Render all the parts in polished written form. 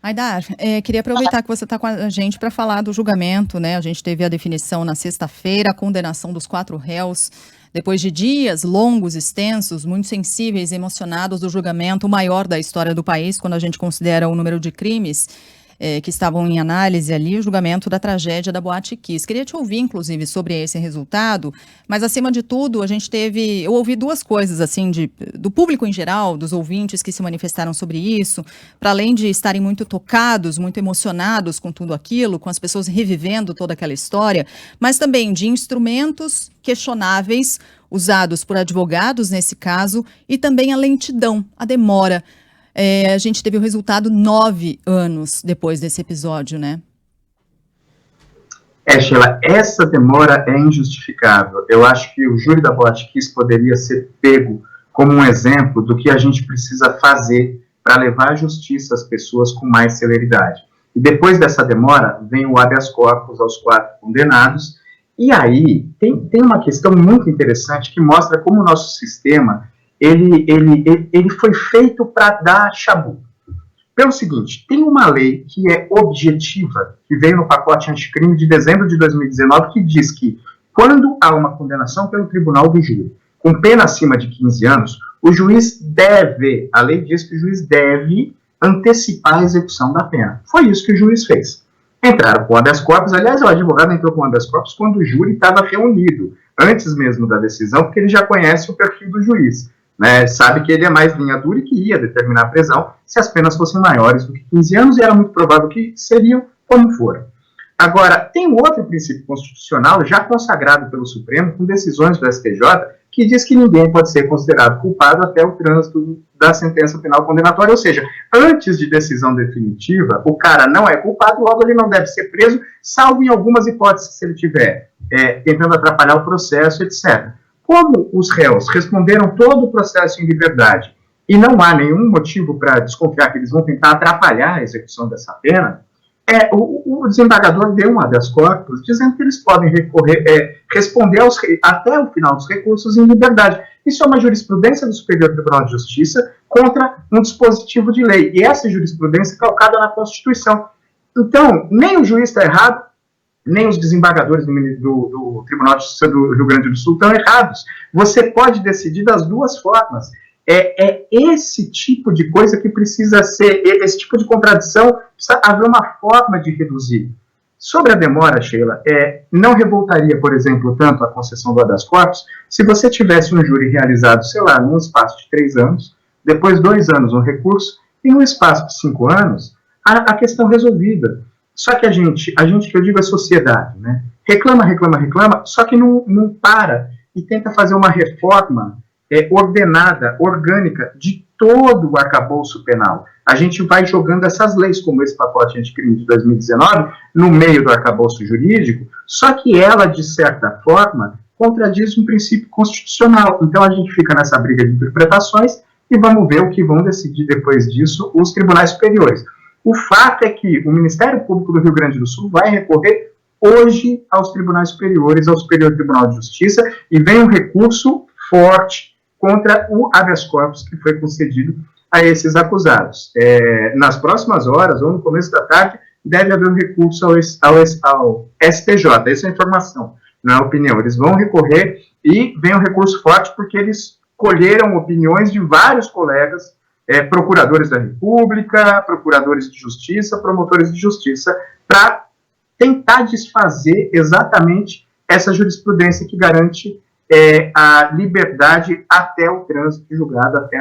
Aidar, queria aproveitar que você está com a gente para falar do julgamento, né? A gente teve a definição na sexta-feira, a condenação dos 4 réus, depois de dias longos, extensos, muito sensíveis e emocionados do julgamento, o maior da história do país, quando a gente considera o número de crimes que estavam em análise ali, o julgamento da tragédia da Boate Kiss. Queria te ouvir, inclusive, sobre esse resultado, mas, acima de tudo, eu ouvi 2 coisas, assim, do público em geral, dos ouvintes que se manifestaram sobre isso, para além de estarem muito tocados, muito emocionados com tudo aquilo, com as pessoas revivendo toda aquela história, mas também de instrumentos questionáveis usados por advogados, nesse caso, e também a lentidão, a demora. A gente teve o resultado 9 anos depois desse episódio, né? Sheila, essa demora é injustificável. Eu acho que o júri da Boate Kiss poderia ser pego como um exemplo do que a gente precisa fazer para levar à justiça as pessoas com mais celeridade. E depois dessa demora, vem o habeas corpus aos 4 condenados, e aí tem uma questão muito interessante que mostra como o nosso sistema ele foi feito para dar chabu. Pelo seguinte, tem uma lei que é objetiva, que veio no pacote anticrime de dezembro de 2019, que diz que quando há uma condenação pelo tribunal do júri, com pena acima de 15 anos, o juiz deve, a lei diz que o juiz deve antecipar a execução da pena. Foi isso que o juiz fez. Entraram com habeas corpus, aliás, o advogado entrou com habeas corpus quando o júri estava reunido, antes mesmo da decisão, porque ele já conhece o perfil do juiz. Né, sabe que ele é mais linha dura e que ia determinar a prisão se as penas fossem maiores do que 15 anos, e era muito provável que seriam como foram. Agora, tem um outro princípio constitucional já consagrado pelo Supremo, com decisões do STJ, que diz que ninguém pode ser considerado culpado até o trânsito da sentença penal condenatória, ou seja, antes de decisão definitiva, o cara não é culpado, logo ele não deve ser preso, salvo em algumas hipóteses, se ele estiver tentando atrapalhar o processo, etc. Como os réus responderam todo o processo em liberdade e não há nenhum motivo para desconfiar que eles vão tentar atrapalhar a execução dessa pena, o desembargador deu um habeas corpus dizendo que eles podem responder até o final dos recursos em liberdade. Isso é uma jurisprudência do Superior Tribunal de Justiça contra um dispositivo de lei. E essa jurisprudência é calcada na Constituição. Então, nem o juiz está errado, nem os desembargadores do Tribunal de Justiça do Rio Grande do Sul estão errados. Você pode decidir das 2 formas. É esse tipo de coisa que precisa ser, esse tipo de contradição, precisa haver uma forma de reduzir. Sobre a demora, Sheila, não revoltaria, por exemplo, tanto a concessão do habeas corpus se você tivesse um júri realizado, sei lá, num espaço de 3 anos, depois 2 anos um recurso, e num espaço de 5 anos, a questão resolvida. Só que a gente que eu digo a sociedade, né, reclama, só que não para e tenta fazer uma reforma ordenada, orgânica, de todo o arcabouço penal. A gente vai jogando essas leis, como esse pacote anticrime de 2019, no meio do arcabouço jurídico, só que ela, de certa forma, contradiz um princípio constitucional. Então a gente fica nessa briga de interpretações e vamos ver o que vão decidir depois disso os tribunais superiores. O fato é que o Ministério Público do Rio Grande do Sul vai recorrer hoje aos tribunais superiores, ao Superior Tribunal de Justiça, e vem um recurso forte contra o habeas corpus que foi concedido a esses acusados. Nas próximas horas, ou no começo da tarde, deve haver um recurso ao STJ. Essa é a informação, não é a opinião. Eles vão recorrer e vem um recurso forte porque eles colheram opiniões de vários colegas, procuradores da República, procuradores de justiça, promotores de justiça, para tentar desfazer exatamente essa jurisprudência que garante a liberdade até o trânsito julgado, até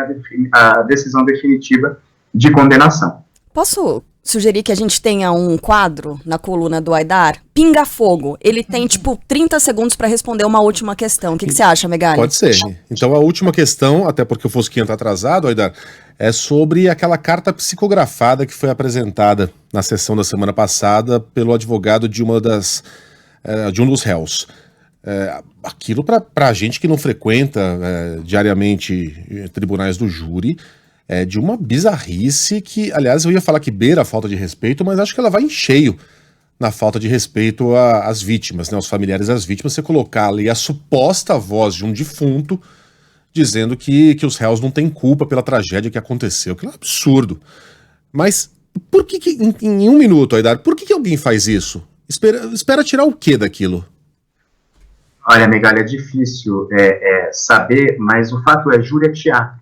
a decisão definitiva de condenação. Posso sugerir que a gente tenha um quadro na coluna do Aidar? Pinga Fogo. Ele tem, 30 segundos para responder uma última questão. O que você acha, Megali? Pode ser. Então, a última questão, até porque o Fosquinha está atrasado, Aidar, é sobre aquela carta psicografada que foi apresentada na sessão da semana passada pelo advogado de um dos réus. Aquilo, para a gente que não frequenta diariamente tribunais do júri, é de uma bizarrice que, aliás, eu ia falar que beira a falta de respeito, mas acho que ela vai em cheio na falta de respeito às vítimas, né, aos familiares das vítimas. Você colocar ali a suposta voz de um defunto dizendo que os réus não têm culpa pela tragédia que aconteceu. Aquilo é um absurdo. Mas Por que em um minuto, Aidar, por que alguém faz isso? Espera tirar o que daquilo? Olha, Megali, é difícil saber, mas o fato é, júri é teatro.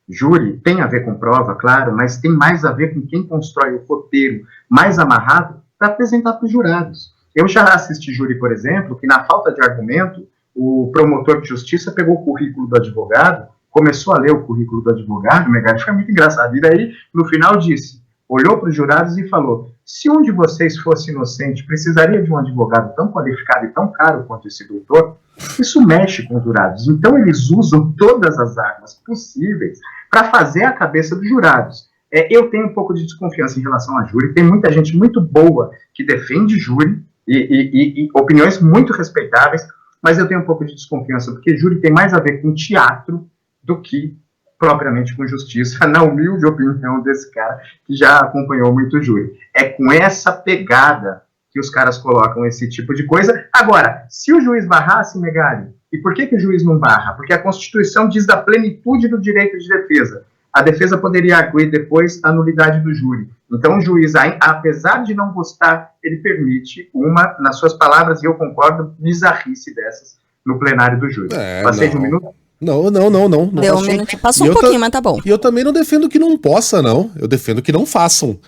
Júri tem a ver com prova, claro, mas tem mais a ver com quem constrói o roteiro mais amarrado para apresentar para os jurados. Eu já assisti júri, por exemplo, que na falta de argumento, o promotor de justiça pegou o currículo do advogado, começou a ler o currículo do advogado, Megali, foi muito engraçado, e daí, no final, disse, olhou para os jurados e falou, se um de vocês fosse inocente, precisaria de um advogado tão qualificado e tão caro quanto esse doutor? Isso mexe com os jurados. Então, eles usam todas as armas possíveis para fazer a cabeça dos jurados. Eu tenho um pouco de desconfiança em relação a júri. Tem muita gente muito boa que defende júri e opiniões muito respeitáveis, mas eu tenho um pouco de desconfiança, porque júri tem mais a ver com teatro do que propriamente com justiça, na humilde opinião desse cara que já acompanhou muito júri. É com essa pegada que os caras colocam esse tipo de coisa. Agora, se o juiz barrasse, Megali, e por que o juiz não barra? Porque a Constituição diz da plenitude do direito de defesa. A defesa poderia arguir depois a nulidade do júri. Então, o juiz, apesar de não gostar, ele permite uma, nas suas palavras, e eu concordo, bizarrice dessas no plenário do júri. Passei de um minuto? Não. Deu um minuto. Passou um pouquinho, mas tá bom. E eu também não defendo que não possa, não. Eu defendo que não façam.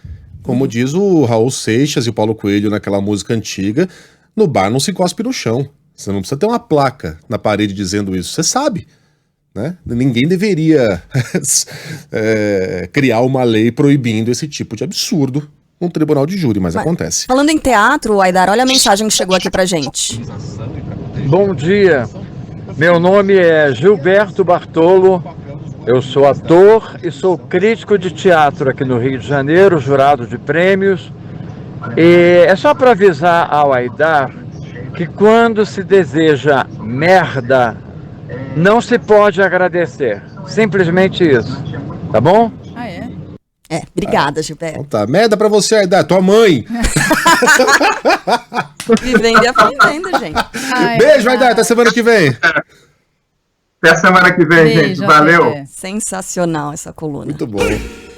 Como diz o Raul Seixas e o Paulo Coelho naquela música antiga, no bar não se cospe no chão. Você não precisa ter uma placa na parede dizendo isso. Você sabe, né? Ninguém deveria criar uma lei proibindo esse tipo de absurdo num tribunal de júri, mas acontece. Falando em teatro, Aidar, olha a mensagem que chegou aqui pra gente. Bom dia. Meu nome é Gilberto Bartolo, eu sou ator e sou crítico de teatro aqui no Rio de Janeiro, jurado de prêmios. E é só para avisar ao Aidar que quando se deseja merda, não se pode agradecer. Simplesmente isso, tá bom? Ah, é? Obrigada, Gilberto. Então tá, merda pra você, Aidar, tua mãe. Vivendo e aprendendo, gente. Beijo, Aidar, até semana que vem. Até semana que vem, Beijo, gente. Valeu. até. Sensacional essa coluna. Muito bom.